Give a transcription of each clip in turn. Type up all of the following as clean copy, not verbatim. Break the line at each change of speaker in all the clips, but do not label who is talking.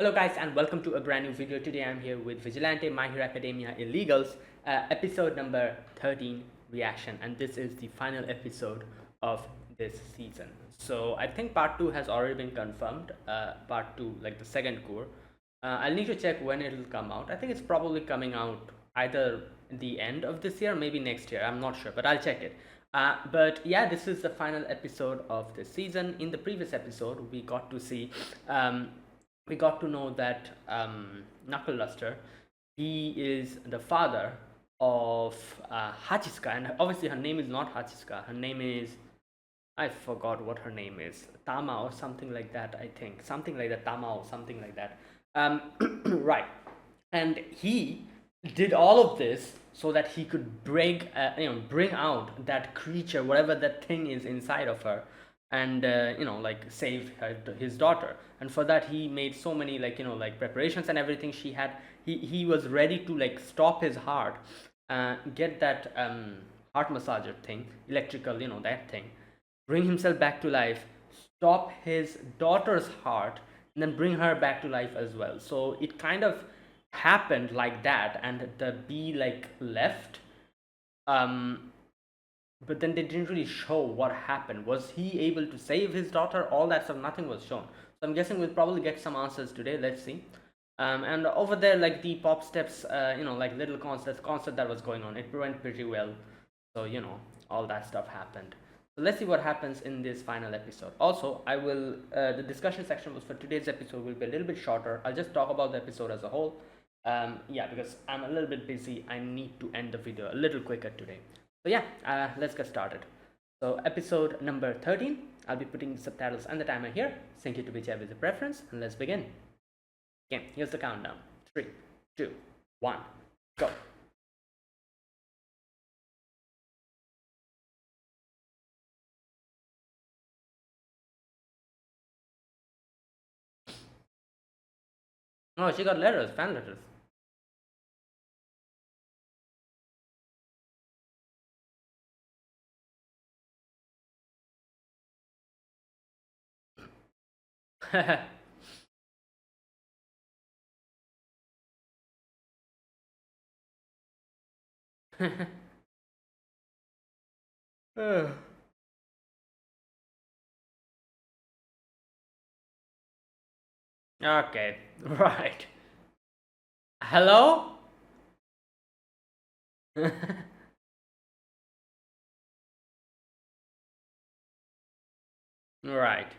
Hello guys and welcome to a brand new video. Today I'm here with Vigilante, My Hero Academia Illegals, episode number 13 reaction, and this is the final episode of this season. So I think part 2 has already been confirmed, part 2 like the second core. I'll need to check when it will come out. I think it's probably coming out either the end of this year, maybe next year, I'm not sure, but I'll check it. But yeah, this is the final episode of this season. In the previous episode we got to know that Knuckle Luster, he is the father of Hachiska, and obviously her name is not Hachiska. Her name is, I forgot what her name is, Tama or something like that. I think something like that, Tama or something like that. Right, and he did all of this so that he could bring out that creature, whatever that thing is inside of her, and like save his daughter. And for that he made so many like preparations and everything. He was ready to like stop his heart, get that heart massager thing, electrical, that thing, bring himself back to life, stop his daughter's heart, and then bring her back to life as well. So it kind of happened like that, and the bee like left. But then they didn't really show what happened. Was he able to save his daughter? All that stuff, nothing was shown. So I'm guessing we'll probably get some answers today. Let's see. And over there, like the pop steps, like little concert that was going on, it went pretty well. So all that stuff happened. So let's see what happens in this final episode. Also, I will the discussion section was for today's episode will be a little bit shorter. I'll just talk about the episode as a whole. Yeah, because I'm a little bit busy. I need to end the video a little quicker today. So yeah, let's get started. So episode number 13. I'll be putting the subtitles and the timer here. Sync it to whichever is your preference, and let's begin. Okay, here's the countdown. 3, 2, 1, go. Oh, she got letters, fan letters. Okay, right. Hello? Right.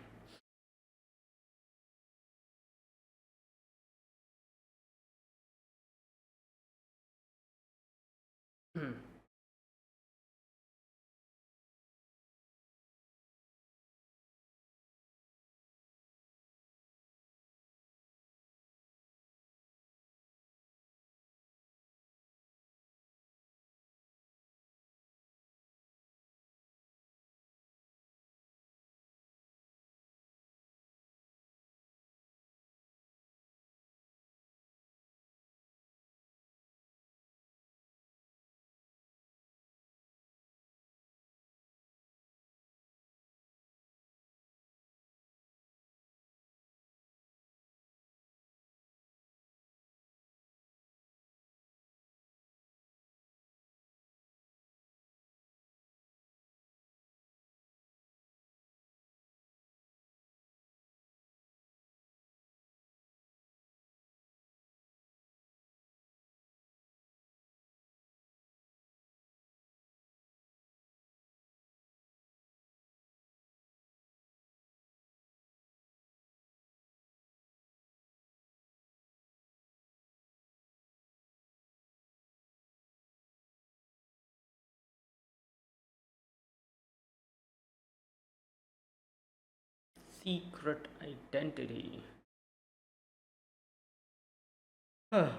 Secret identity.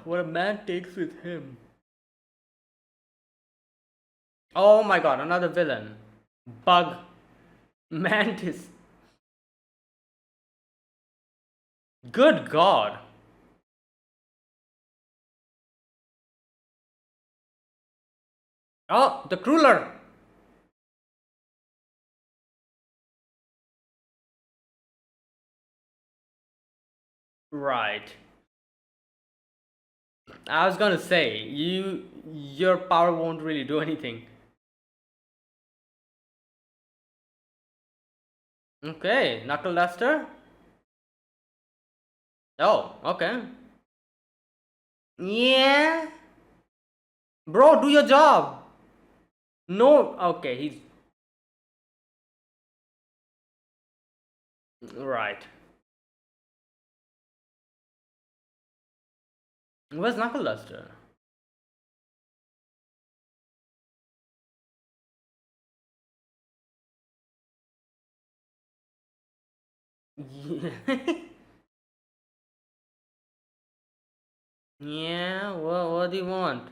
What a man takes with him. Oh my god, another villain. Bug. Mantis. Good god. Oh, the cruller. Right. I was gonna say your power won't really do anything. Okay, knuckle duster. Oh, okay. Yeah, bro, do your job. No, okay, he's right. Where's knuckle duster? Yeah, what do you want?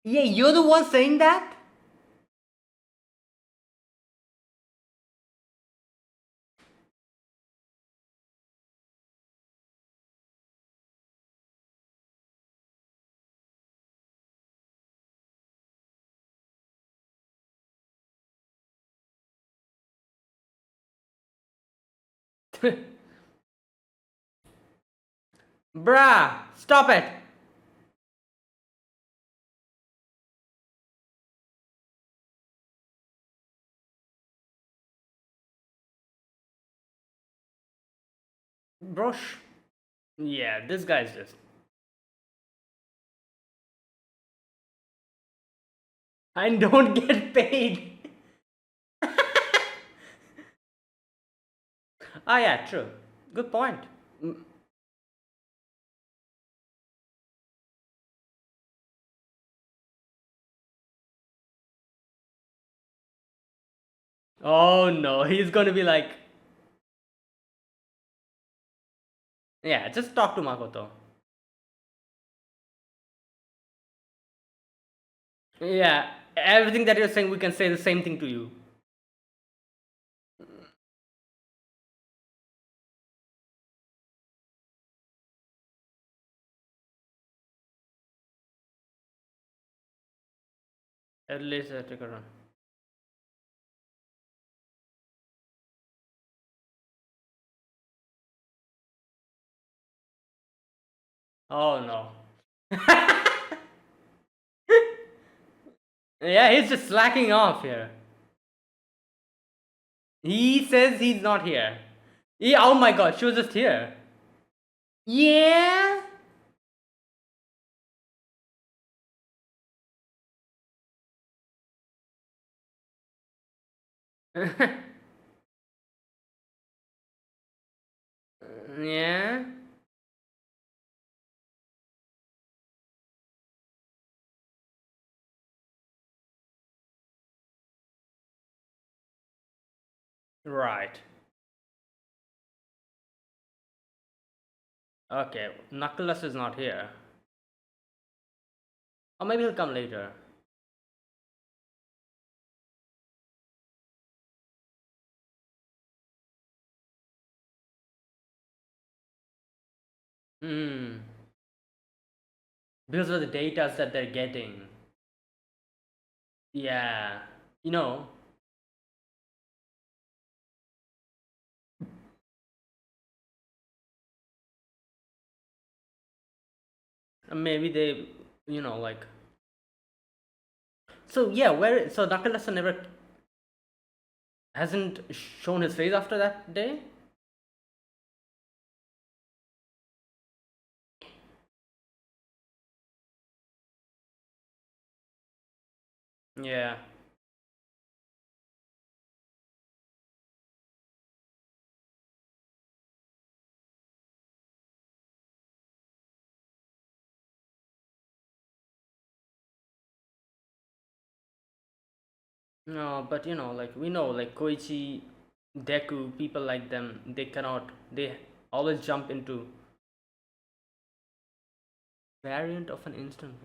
Yeah, you're the one saying that? Bruh, stop it. Bro, yeah, this guy's just. I don't get paid. Ah, yeah, true. Good point. Mm. Oh no, he's gonna be like, yeah, just talk to Makoto. Yeah, everything that you're saying, we can say the same thing to you. At least take a run. Oh no. Yeah, he's just slacking off here. He says he's not here. Yeah, oh my god, she was just here. Yeah. Yeah. Right. Okay, Knuckles is not here. Or maybe he'll come later. Hmm. Because of the data that they're getting. Yeah. You know, maybe they, like. So yeah, so Knuckles never hasn't shown his face after that day. Yeah. No, but like we know, like Koichi, Deku, people like them, they cannot. They always jump into variant of an instant.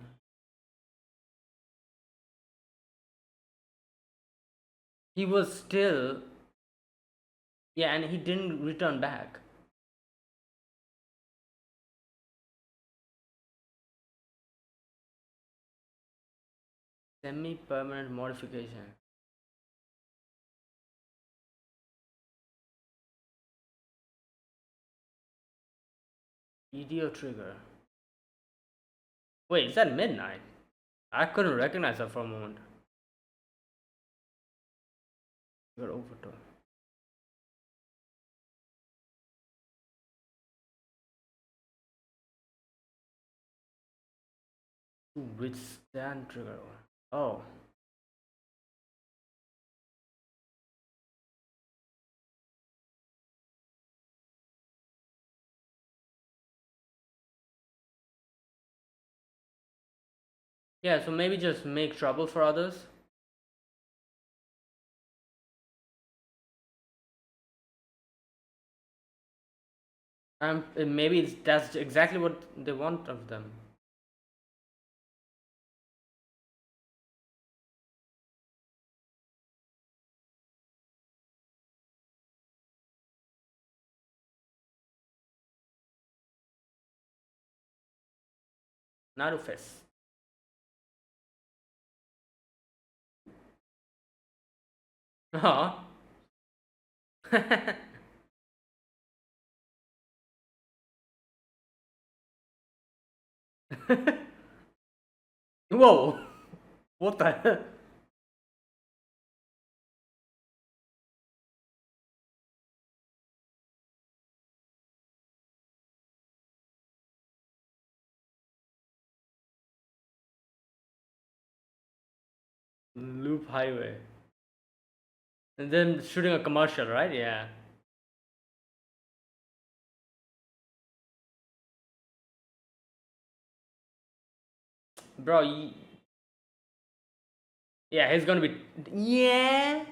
He was still, yeah, and he didn't return back. Semi-permanent modification. EDO trigger. Wait, is that midnight? I couldn't recognize her for a moment. Trigger overtone. To withstand trigger. Oh. Yeah, so maybe just make trouble for others. Maybe that's exactly what they want of them. Narufes. Oh. Whoa. What the hell? Loop highway. And then shooting a commercial, right? Yeah. Bro, yeah, he's gonna be. Yeah.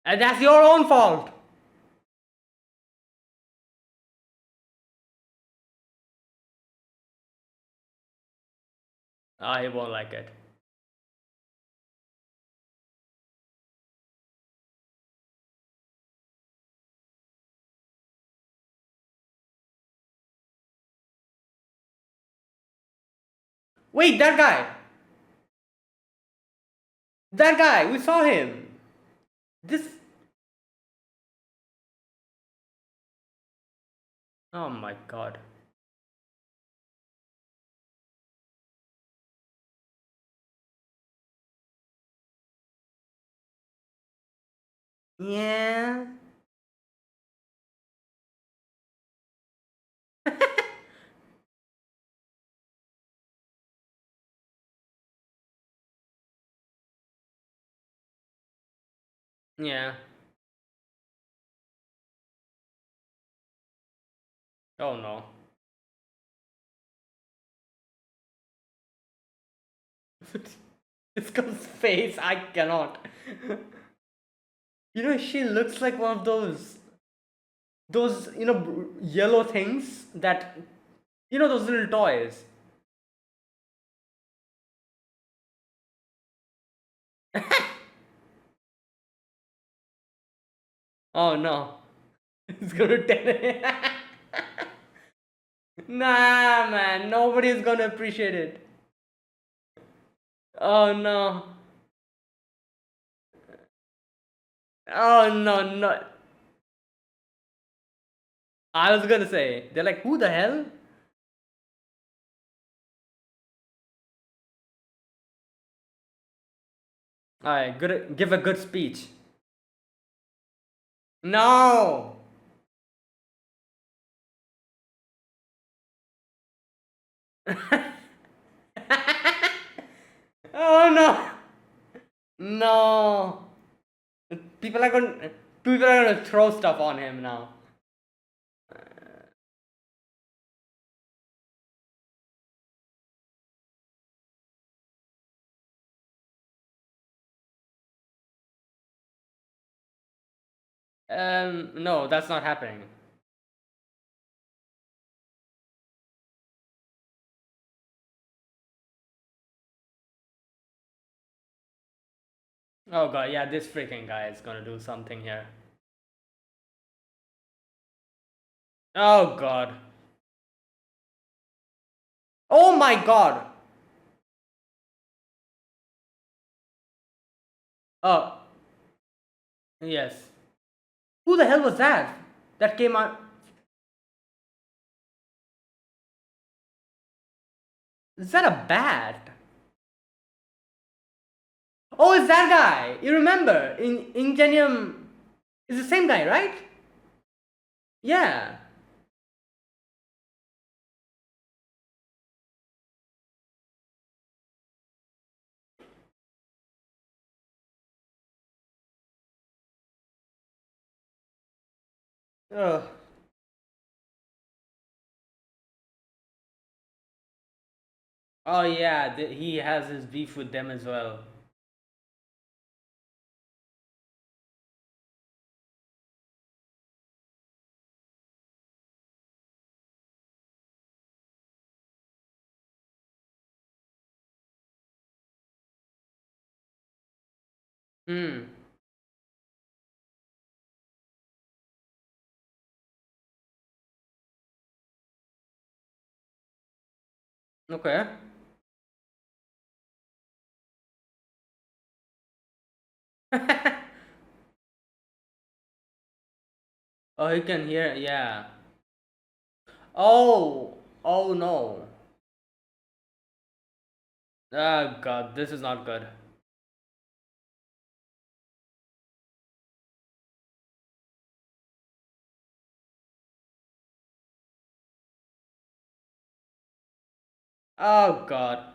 And that's your own fault. Ah, he won't like it. Wait, that guy! That guy! We saw him! This. Oh my god. Yeah. Yeah. Oh no. This girl's face, I cannot. You know, she looks like one of those yellow things that those little toys. Oh no. It's gonna tell. Nah, man, nobody's gonna appreciate it. Oh no. Oh no, no. I was gonna say, they're like, who the hell? Alright, good. Give a good speech. No. Oh no. No. People are going. People are gonna throw stuff on him now. No, that's not happening. Oh god, yeah, this freaking guy is gonna do something here. Oh god. Oh my god. Oh, yes. Who the hell was that? That came out. Is that a bat? Oh, it's that guy. You remember? In Ingenium. It's the same guy, right? Yeah. Ugh. Oh, yeah. He has his beef with them as well. Hmm. Okay. Oh, he can hear. Yeah. Oh. Oh no. Oh god, this is not good. Oh god.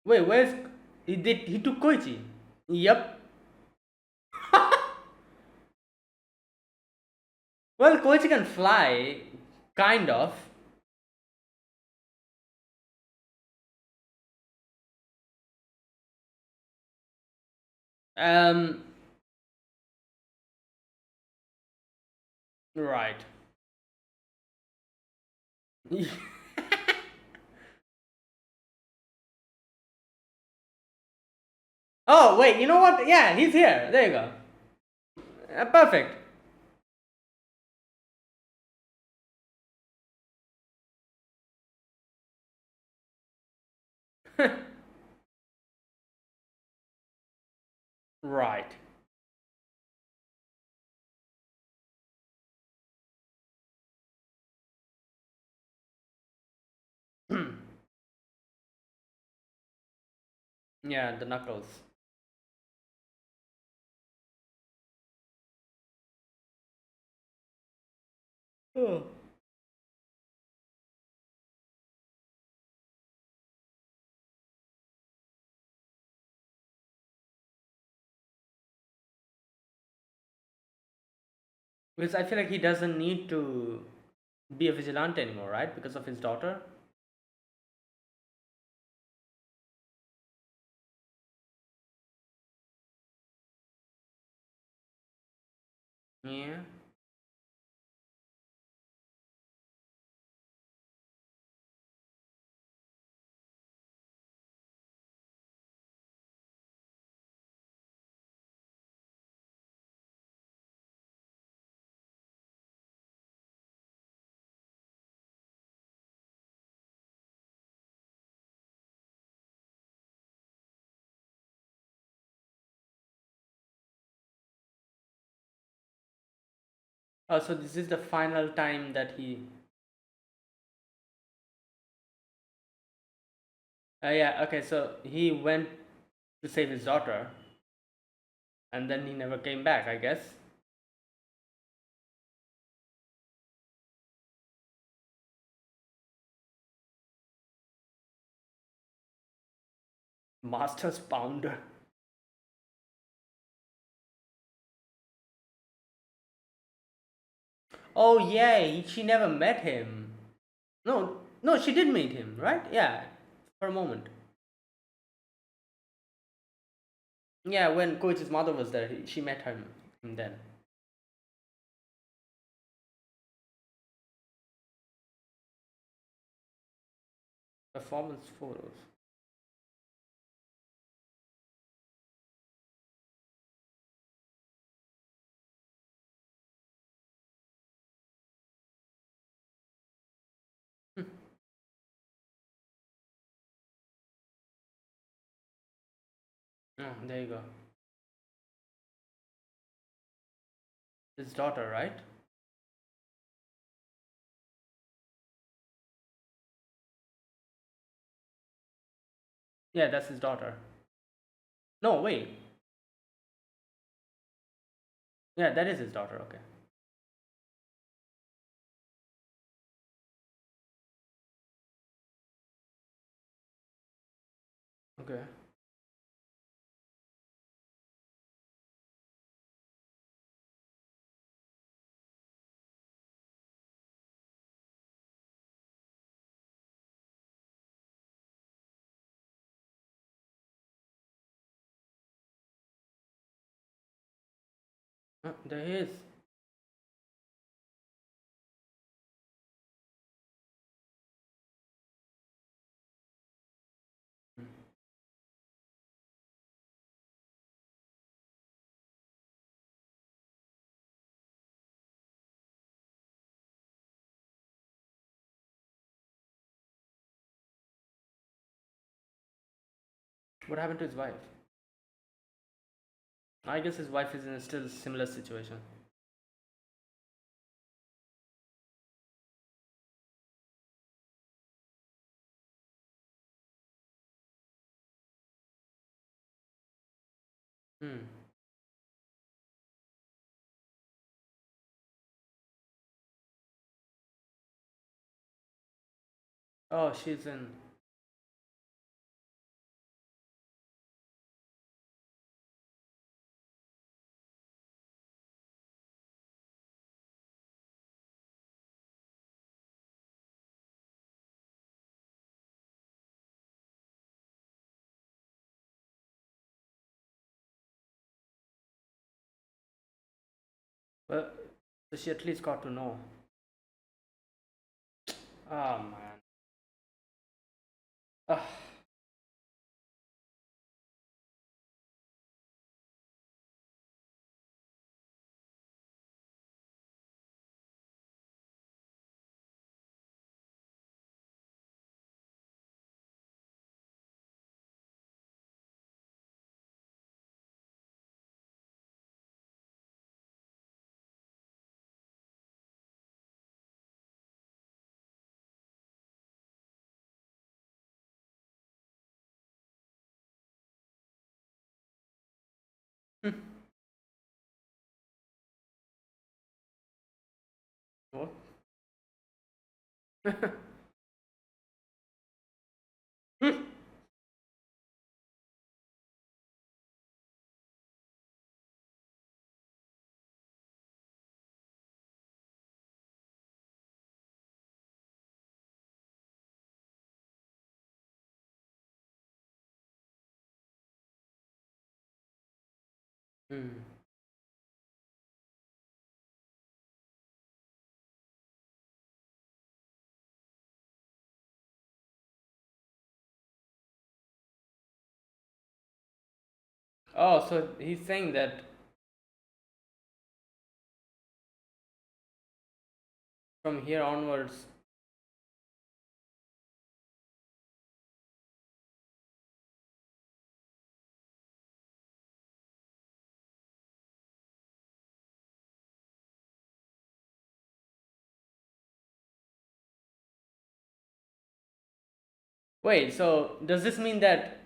Wait, where's he took Koichi? Yep. Well, Koichi can fly, kind of. Um. Right. Oh wait, you know what? Yeah, he's here. There you go. Perfect. Right. Yeah, the knuckles. Oh. Because I feel like he doesn't need to be a vigilante anymore, right? Because of his daughter. Yeah. Oh, so this is the final time that he. Yeah. Okay. So he went to save his daughter, and then he never came back. I guess. Master's pounder. Oh yeah, she never met him. No, no, she did meet him, right? Yeah, for a moment. Yeah, when Koichi's mother was there, she met him then. Performance photos. Oh, there you go. His daughter, right? Yeah, that's his daughter. No, wait. Yeah, that is his daughter. Okay. Okay. There he is. What happened to his wife? I guess his wife is in a still similar situation. Hmm. Oh, she's in. Well, so she at least got to know. Oh man. Ah. What? Hmm. Oh, so he's saying that from here onwards. Wait, so does this mean that,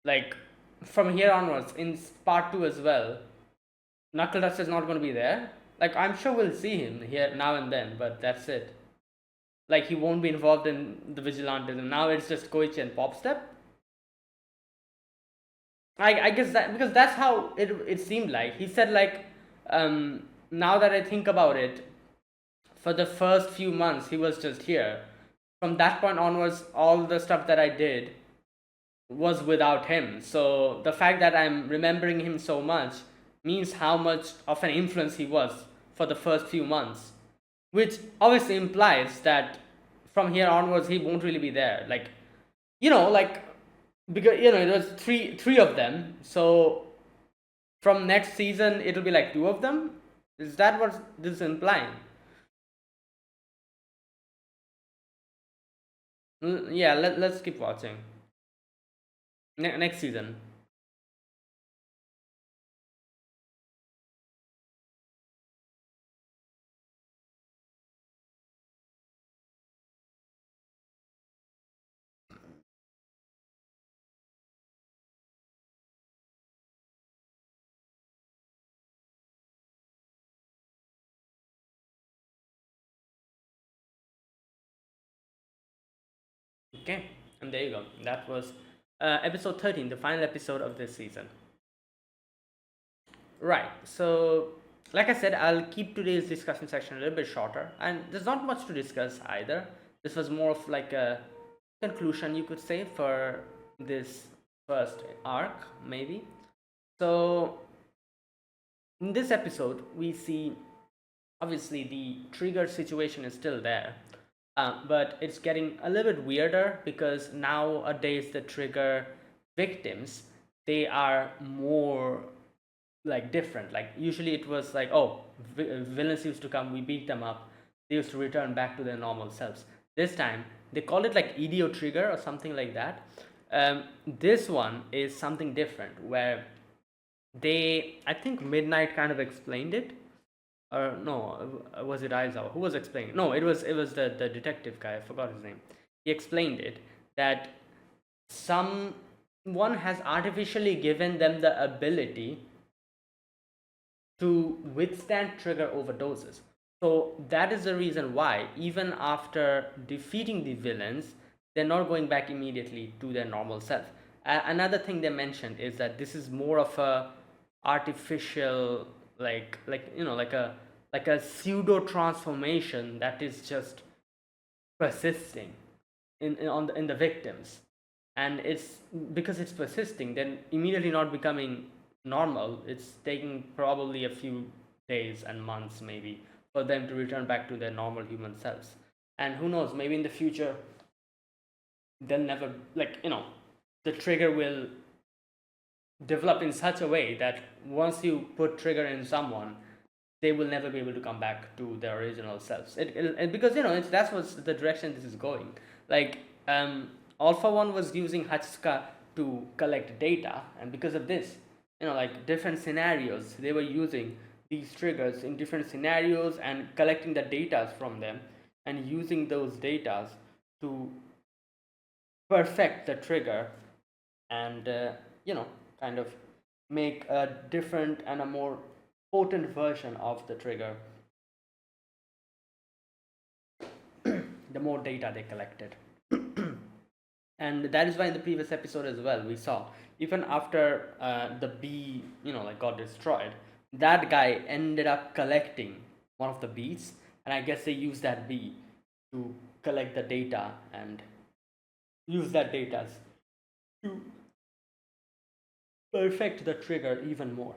like, from here onwards in part two as well, Knuckle Dust is not going to be there? Like, I'm sure we'll see him here now and then, but that's it. Like, he won't be involved in the Vigilantism. Now it's just Koichi and Popstep. I guess that because that's how it seemed like. He said like, now that I think about it, for the first few months he was just here. From that point onwards, all the stuff that I did was without him. So the fact that I'm remembering him so much means how much of an influence he was for the first few months, which obviously implies that from here onwards he won't really be there. Like, like, because it was three of them. So from next season it'll be like two of them. Is that what this is implying? Yeah, let's keep watching. Next season. Okay, and there you go. That was episode 13, the final episode of this season. Right. So, like I said, I'll keep today's discussion section a little bit shorter, and there's not much to discuss either. This was more of like a conclusion, you could say, for this first arc, maybe. So, in this episode, we see obviously the trigger situation is still there, but it's getting a little bit weirder because nowadays the trigger victims, they are more like different. Like usually it was like, oh, villains used to come, we beat them up, they used to return back to their normal selves. This time they call it like EDO trigger or something like that. This one is something different where they, I think Midnight kind of explained it, or no, was it Aizawa who was explaining? No, it was the detective guy. I forgot his name. He explained it that someone has artificially given them the ability to withstand trigger overdoses. So that is the reason why, even after defeating the villains, they're not going back immediately to their normal self. Another thing they mentioned is that this is more of a artificial, like a pseudo transformation that is just persisting in the victims, and it's because it's persisting, then immediately not becoming normal. It's taking probably a few days and months maybe for them to return back to their normal human selves. And who knows, maybe in the future they'll never, like, the trigger will develop in such a way that once you put trigger in someone, they will never be able to come back to their original selves. Because that's what's the direction this is going. Like, Alpha One was using Hachisuka to collect data, and because of this, like different scenarios, they were using these triggers in different scenarios and collecting the data from them and using those data to perfect the trigger and kind of make a different and a more potent version of the trigger the more data they collected. And that is why in the previous episode as well we saw, even after the bee like got destroyed, that guy ended up collecting one of the bees, and I guess they used that bee to collect the data and use that data to perfect the trigger even more.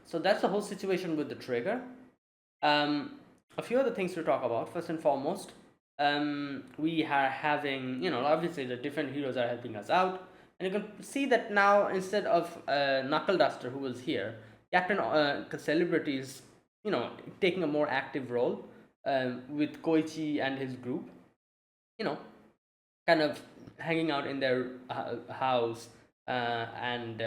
So that's the whole situation with the trigger. A few other things to talk about. First and foremost, we are having, obviously the different heroes are helping us out, and you can see that now instead of Knuckle Duster, who was here, Captain Celebrity is, taking a more active role with Koichi and his group, you know, kind of hanging out in their house and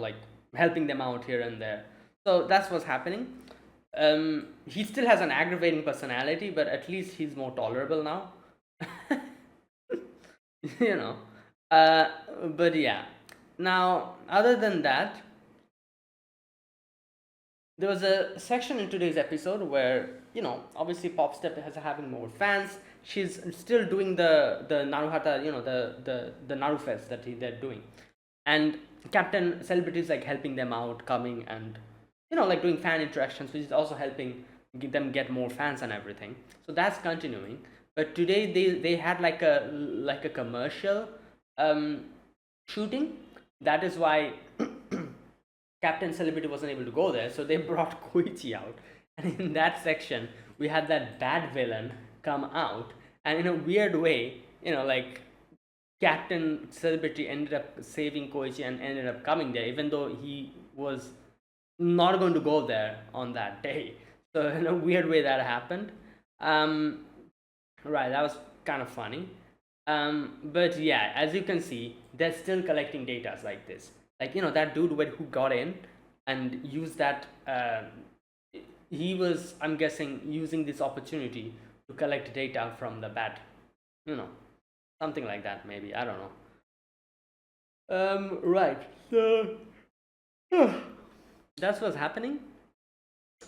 like helping them out here and there. So that's what's happening. He still has an aggravating personality, but at least he's more tolerable now. you know. Uh, but yeah. Now, other than that, there was a section in today's episode where obviously Popstep has having more fans. She's still doing the Naruhata, the Narufest that they're doing, and Captain Celebrity is like helping them out, coming and like doing fan interactions, which is also helping them get more fans and everything. So that's continuing. But today they had like a commercial um, shooting. That is why Captain Celebrity wasn't able to go there, so they brought Koichi out. And in that section, we had that bad villain come out, and in a weird way, like Captain Celebrity ended up saving Koichi and ended up coming there, even though he was not going to go there on that day. So in a weird way that happened. Right, that was kind of funny. But yeah, as you can see, they're still collecting data like this. Like that dude who got in and used that. He was, I'm guessing, using this opportunity to collect data from the bat. Something like that, maybe. I don't know. Right. So that's what's happening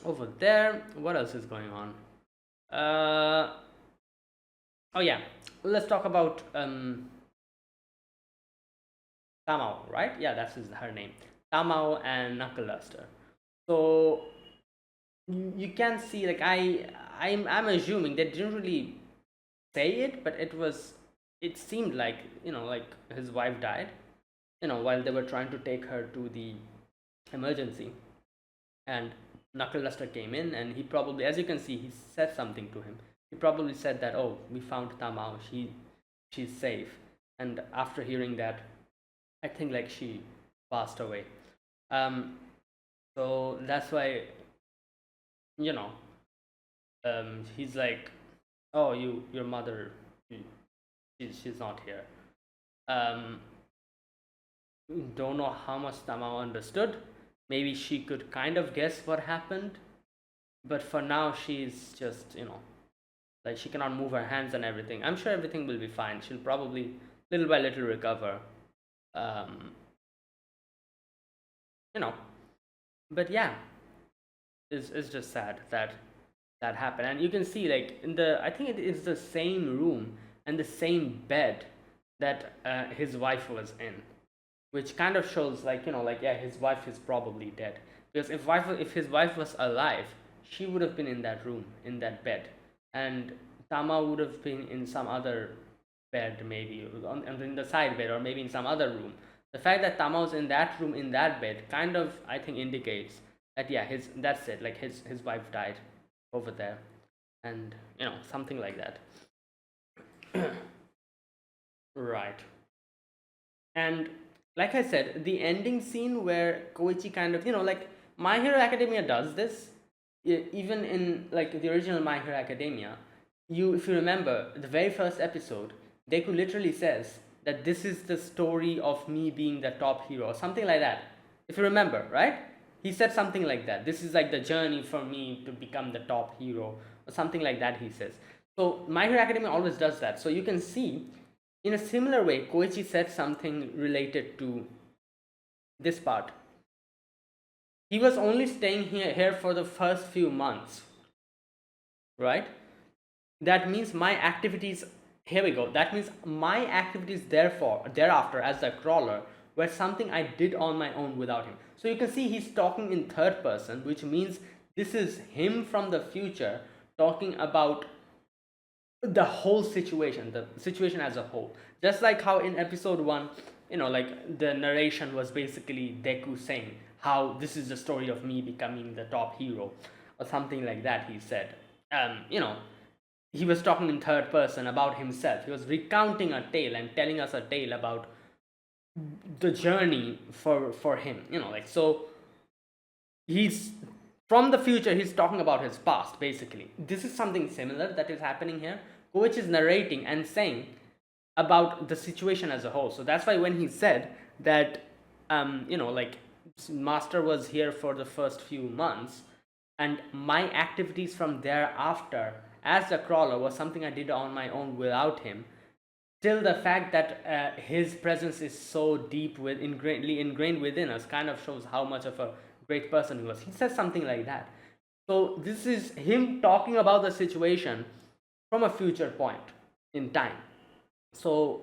over there. What else is going on? Oh yeah, let's talk about Tamao, right? Yeah, her name. Tamao and Knuckle Duster. So you can see, like, I'm assuming they didn't really say it, but it seemed like, like his wife died, while they were trying to take her to the emergency, and Knuckle Duster came in, and he probably, as you can see, he said something to him. He probably said that, oh, we found Tamao, she's safe. And after hearing that, I think, like, she passed away. um so that's why, you know he's like, oh, your mother, she's not here. um don't know how much Tamao understood. Maybe she could kind of guess what happened, but for now she's just, like, she cannot move her hands and everything. I'm sure everything will be fine. She'll probably little by little recover. um you know but yeah, it's just sad that that happened. And you can see, like, in the, I think it is the same room and the same bed that his wife was in, which kind of shows, like, like, yeah, his wife is probably dead. Because if his wife was alive, she would have been in that room, in that bed, and Tama would have been in some other bed, maybe in the side bed, or maybe in some other room. The fact that Tama was in that room, in that bed, kind of, I think, indicates that, yeah, his that's it, like, his wife died over there, and, something like that. Right. And like I said, the ending scene where Koichi kind of, like, My Hero Academia does this. Even in, like, the original My Hero Academia, if you remember the very first episode, Deku literally says that this is the story of me being the top hero, or something like that. If you remember, right? He said something like that. This is like the journey for me to become the top hero, or something like that, he says. So My Hero Academia always does that. So you can see, in a similar way, Koichi said something related to this part. He was only staying here for the first few months, right? That means my activities, here we go. That means my activities, therefore, thereafter, as a crawler, were something I did on my own without him. So you can see he's talking in third person, which means this is him from the future talking about the whole situation, the situation as a whole. Just like how in episode 1, like, the narration was basically Deku saying how this is the story of me becoming the top hero, or something like that, he said. You know, he was talking in third person about himself. He was recounting a tale and telling us a tale about the journey for him, like, so he's from the future, he's talking about his past. Basically, this is something similar that is happening here. Koichi is narrating and saying about the situation as a whole. So that's why when he said that, like, Master was here for the first few months, and my activities from thereafter as a crawler was something I did on my own without him. Still, the fact that his presence is so deep, ingrained within us, kind of shows how much of a great person he was. He says something like that. So this is him talking about the situation from a future point in time. So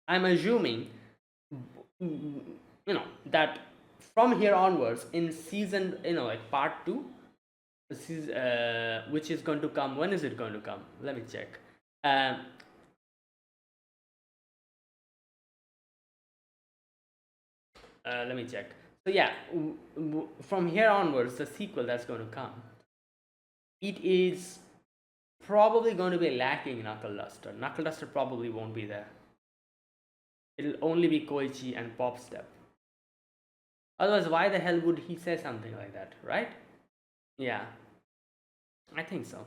I'm assuming, that from here onwards, in season, like, part 2, which is going to come. When is it going to come? Let me check. um, let me check. So yeah, from here onwards, the sequel that's going to come, it is probably going to be lacking Knuckle Duster. Knuckle Duster probably won't be there. It'll only be Koichi and Pop Step. Otherwise, why the hell would he say something like that, right? Yeah, I think so.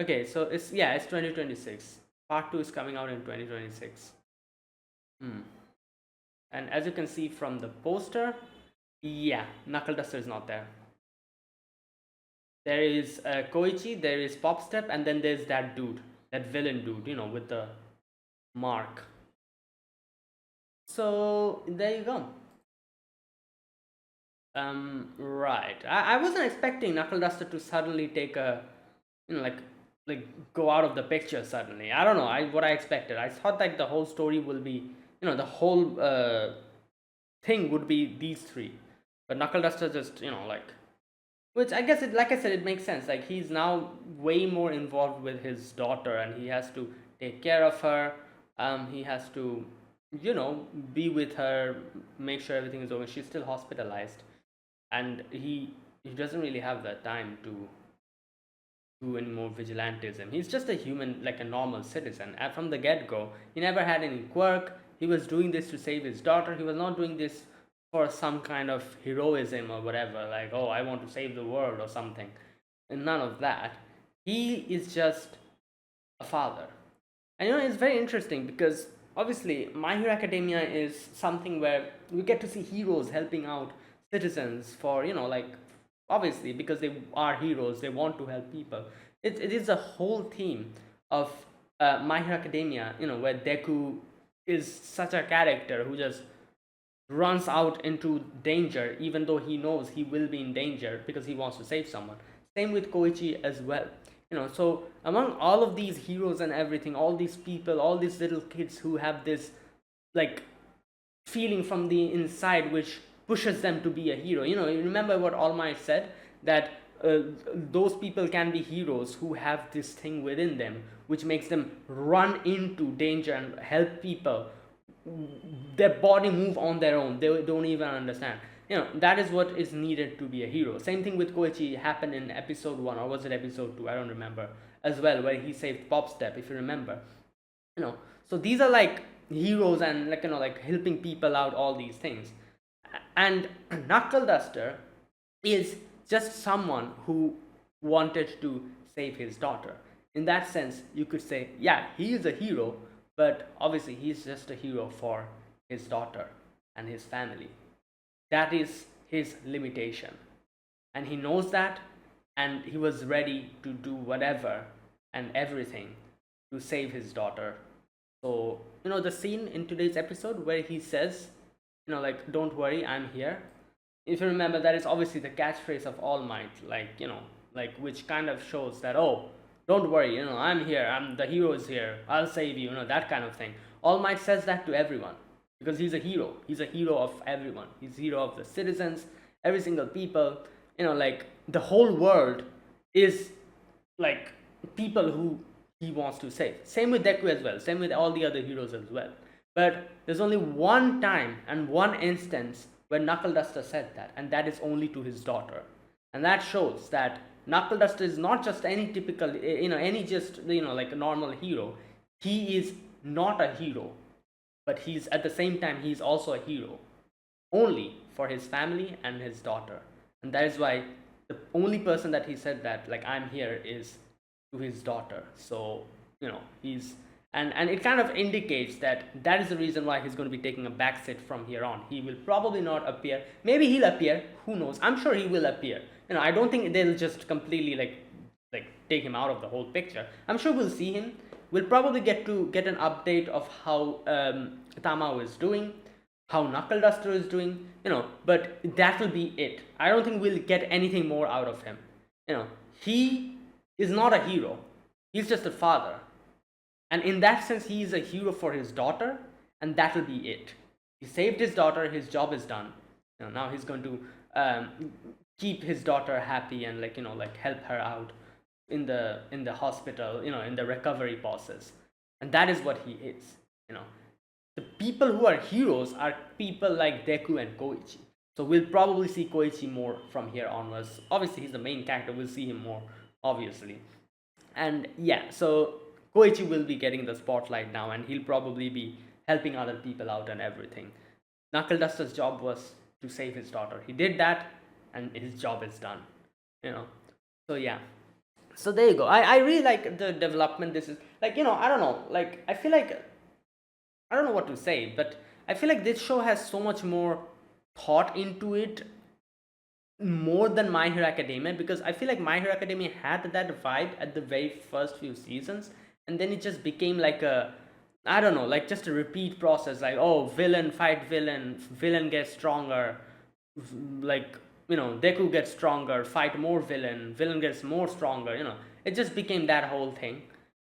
Okay, so it's 2026. Part 2 is coming out in 2026. Hmm. And as you can see from the poster, yeah, Knuckle Duster is not there. There is Koichi, there is Pop Step, and then there's that dude, that villain dude, with the mark. So there you go. Right. I wasn't expecting Knuckle Duster to suddenly take a, like, like go out of the picture suddenly. I don't know. What I expected. I thought like the whole story will be, the whole thing would be these three, but Knuckle Duster just, which I guess, it, like I said, it makes sense. Like he's now way more involved with his daughter, and he has to take care of her. He has to, be with her, make sure everything is okay. She's still hospitalized, and he doesn't really have the time to do any more vigilantism. He's just a human, like a normal citizen. And from the get go, he never had any quirk. He was doing this to save his daughter. He was not doing this for some kind of heroism or whatever, like, oh, I want to save the world or something. And none of that. He is just a father. And it's very interesting because obviously My Hero Academia is something where we get to see heroes helping out citizens for, like, obviously because they are heroes, they want to help people. It is a whole theme of My Hero Academia, where Deku is such a character who just runs out into danger even though he knows he will be in danger because he wants to save someone. Same with Koichi as well. So among all of these heroes and everything, all these people, all these little kids who have this like feeling from the inside which pushes them to be a hero. You remember what All Might said, that those people can be heroes who have this thing within them which makes them run into danger and help people. Their body move on their own, they don't even understand. That is what is needed to be a hero. Same thing with Koichi happened in episode 1, or was it episode 2, I don't remember, as well, where he saved Pop Step, if you remember. So these are like heroes and like helping people out, all these things. And Knuckle Duster is just someone who wanted to save his daughter. In that sense, you could say, yeah, he is a hero, but obviously he's just a hero for his daughter and his family. That is his limitation. And he knows that, and he was ready to do whatever and everything to save his daughter. So, the scene in today's episode where he says, like, don't worry, I'm here. If you remember, that is obviously the catchphrase of All Might, like which kind of shows that, oh, don't worry, I'm here, the hero is here, I'll save you, that kind of thing. All Might says that to everyone because he's a hero. He's a hero of everyone. He's a hero of the citizens, every single people. Like the whole world is like people who he wants to save. Same with Deku as well. Same with all the other heroes as well. But there's only one time and one instance where Knuckle Duster said that, and that is only to his daughter. And that shows that Knuckle Duster is not just any typical, any just, like a normal hero. He is not a hero, but he's at the same time, he's also a hero only for his family and his daughter. And that is why the only person that he said that, like, I'm here, is to his daughter. So, he's, and it kind of indicates that is the reason why he's going to be taking a backseat from here on. He will probably not appear. Maybe he'll appear. Who knows? I'm sure he will appear. I don't think they'll just completely like take him out of the whole picture. I'm sure we'll see him. We'll probably get an update of how Tamao is doing, how Knuckle Duster is doing, but that will be it. I don't think we'll get anything more out of him. He is not a hero. He's just a father. And in that sense, he is a hero for his daughter, and that will be it. He saved his daughter, his job is done. Now he's going to keep his daughter happy and help her out in the hospital, in the recovery process. And that is what he is. The people who are heroes are people like Deku and Koichi. So we'll probably see Koichi more from here onwards. Obviously, he's the main character. We'll see him more, obviously. And yeah, so Koichi will be getting the spotlight now, and he'll probably be helping other people out and everything. Knuckle Duster's job was to save his daughter. He did that, and his job is done. So yeah. So there you go. I really like the development. This is like, I don't know. Like, I feel like, I don't know what to say, but I feel like this show has so much more thought into it, more than My Hero Academia, because I feel like My Hero Academia had that vibe at the very first few seasons, and then it just became like a, I don't know, like just a repeat process. Like, oh, villain fight villain, villain gets stronger, like, Deku gets stronger, fight more villain, villain gets more stronger, It just became that whole thing.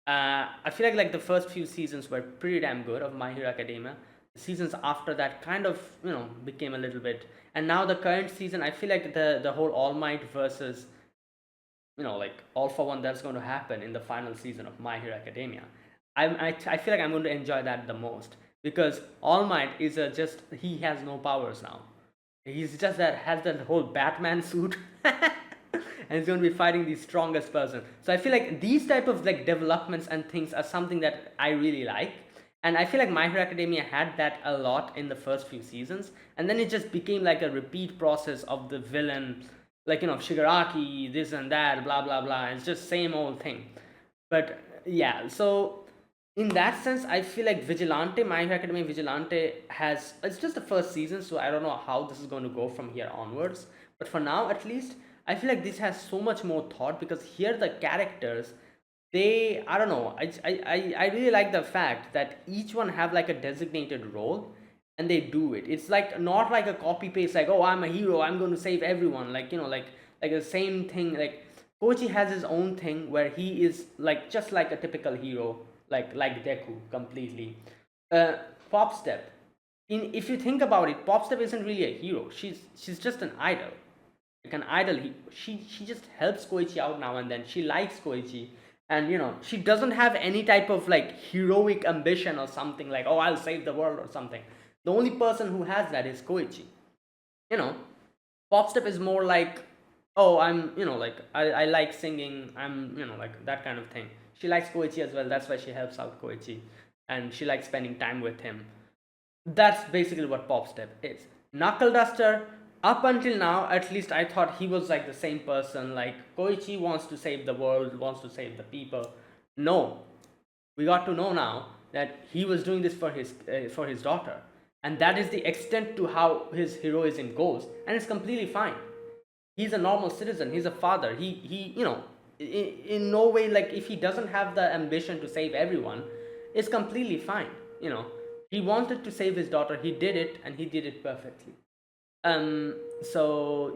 I feel like the first few seasons were pretty damn good of My Hero Academia. The seasons after that kind of became a little bit, and now the current season, I feel like the whole All Might versus like All for One that's going to happen in the final season of My Hero Academia. I feel like I'm going to enjoy that the most because All Might is just he has no powers now. He's just that has that whole Batman suit. And he's going to be fighting the strongest person. So I feel like these type of like developments and things are something that I really like. And I feel like My Hero Academia had that a lot in the first few seasons, and then it just became like a repeat process of the villain, like Shigaraki, this and that, blah blah blah. It's just same old thing. But yeah, so in that sense, I feel like Vigilante, My Hero Academia Vigilante has it's just the first season, so I don't know how this is going to go from here onwards. But for now, at least, I feel like this has so much more thought because here the characters, they I don't know, I really like the fact that each one have like a designated role and they do it. It's like not like a copy paste like, oh, I'm a hero, I'm going to save everyone, like like the same thing. Like Koichi has his own thing where he is like just like a typical hero, like Deku completely. uh Pop Step, in if you think about it, Pop Step isn't really a hero. She's just an idol, like an idol. She just helps Koichi out now and then. She likes Koichi, and she doesn't have any type of like heroic ambition or something like, oh, I'll save the world or something. The only person who has that is Koichi. you know Popstep is more like, oh, I'm like I like singing, I'm like that kind of thing. She likes Koichi as well, that's why she helps out Koichi, and she likes spending time with him. That's basically what Pop Step is. Knuckle Duster, up until now, at least I thought he was like the same person. Like Koichi wants to save the world, wants to save the people. No, we got to know now that he was doing this for his daughter, and that is the extent to how his heroism goes, and it's completely fine. He's a normal citizen. He's a father. He in no way, like if he doesn't have the ambition to save everyone, it's completely fine. He wanted to save his daughter. He did it, and he did it perfectly. So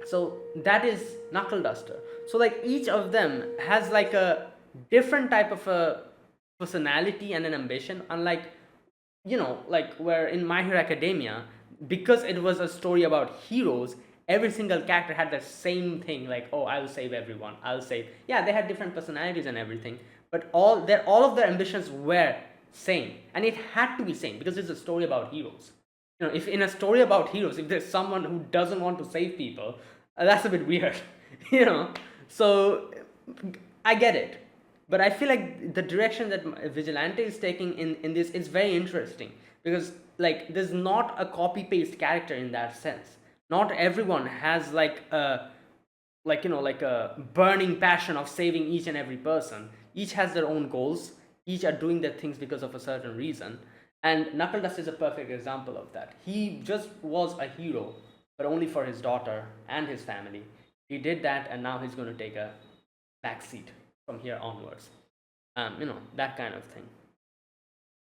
so that is Knuckle Duster. So like each of them has like a different type of a personality and an ambition, unlike like where in My Hero Academia, because it was a story about heroes, every single character had the same thing, like, oh, I'll save everyone, I'll save. Yeah, they had different personalities and everything, but all of their ambitions were same, and it had to be same because it's a story about heroes. If in a story about heroes, if there's someone who doesn't want to save people, that's a bit weird. So I get it, but I feel like the direction that Vigilante is taking in this is very interesting, because like there's not a copy paste character in that sense. Not everyone has like a like a burning passion of saving each and every person. Each has their own goals. Each are doing their things because of a certain reason. And Knuckle Dust is a perfect example of that. He just was a hero, but only for his daughter and his family. He did that, and now he's going to take a back seat from here onwards. That kind of thing.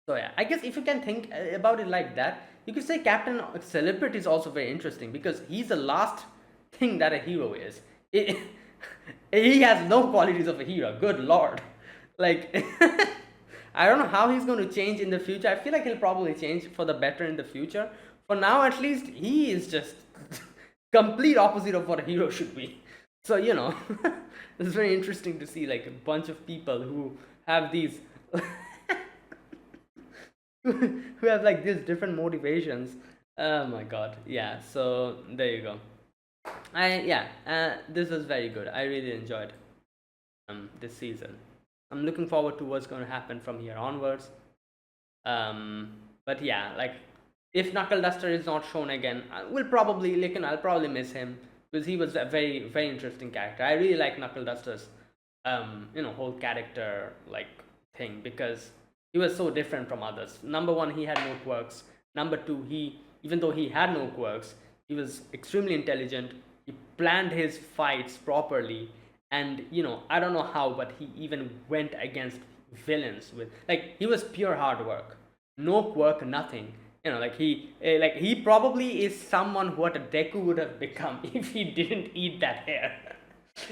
So yeah, I guess if you can think about it like that, you could say Captain Celebrity is also very interesting because he's the last thing that a hero is. He has no qualities of a hero. Good lord, like I don't know how he's going to change in the future. I feel like he'll probably change for the better in the future. For now, at least, he is just complete opposite of what a hero should be. So it's very interesting to see like a bunch of people who have these who have like these different motivations. Oh my god, yeah. So there you go. This was very good. I really enjoyed this season. I'm looking forward to what's going to happen from here onwards. But yeah, like if Knuckle Duster is not shown again, we'll probably I'll probably miss him because he was a very very interesting character. I really like Knuckle Duster's whole character like thing, because he was so different from others. Number one, he had no quirks. Number two, he even though he had no quirks, he was extremely intelligent. He planned his fights properly, and I don't know how, but he even went against villains with like he was pure hard work, no quirk, nothing. Like he probably is someone what a Deku would have become if he didn't eat that hair.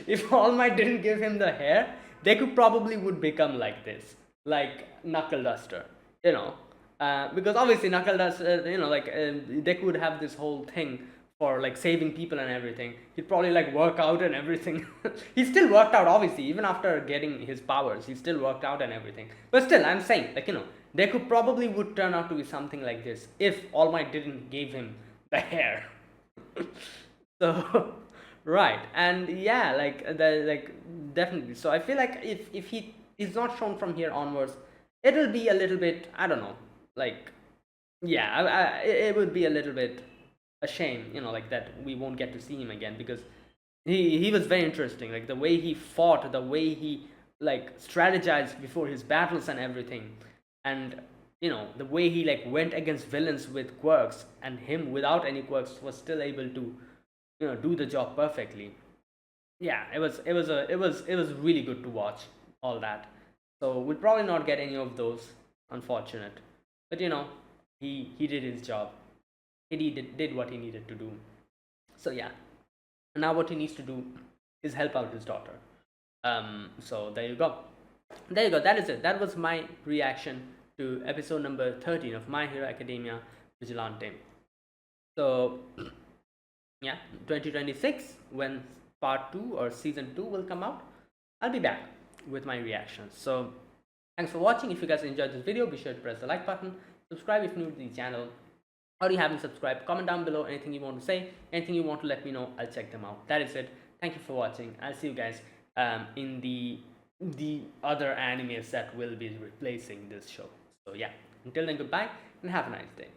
If All Might didn't give him the hair, Deku probably would become like this, like Knuckle Duster, you know. Because obviously Knuckle Duster, like Deku would have this whole thing for like saving people and everything. He'd probably like work out and everything. He still worked out, obviously, even after getting his powers. He still worked out and everything. But still, I'm saying, like, Deku probably would turn out to be something like this if All Might didn't give him the hair. So right, and yeah, like definitely. So I feel like if he is not shown from here onwards, it'll be a little bit, I don't know, like, yeah, it would be a little bit a shame, like that we won't get to see him again, because he was very interesting, like the way he fought, the way he like strategized before his battles and everything, and the way he like went against villains with quirks, and him without any quirks was still able to do the job perfectly. Yeah, it was really good to watch all that. So we'll probably not get any of those, unfortunate, but he did his job. He did what he needed to do. So yeah, now what he needs to do is help out his daughter. So there you go. There you go. That is it. That was my reaction to episode number 13 of My Hero Academia Vigilante. So yeah, 2026, when part 2 or season 2 will come out, I'll be back with my reactions. So thanks for watching. If you guys enjoyed this video, be sure to press the like button, subscribe if new to the channel, or you haven't subscribed. Comment down below anything you want to say, anything you want to let me know. I'll check them out. That is it. Thank you for watching. I'll see you guys in the other animes that will be replacing this show. So yeah, until then, goodbye and have a nice day.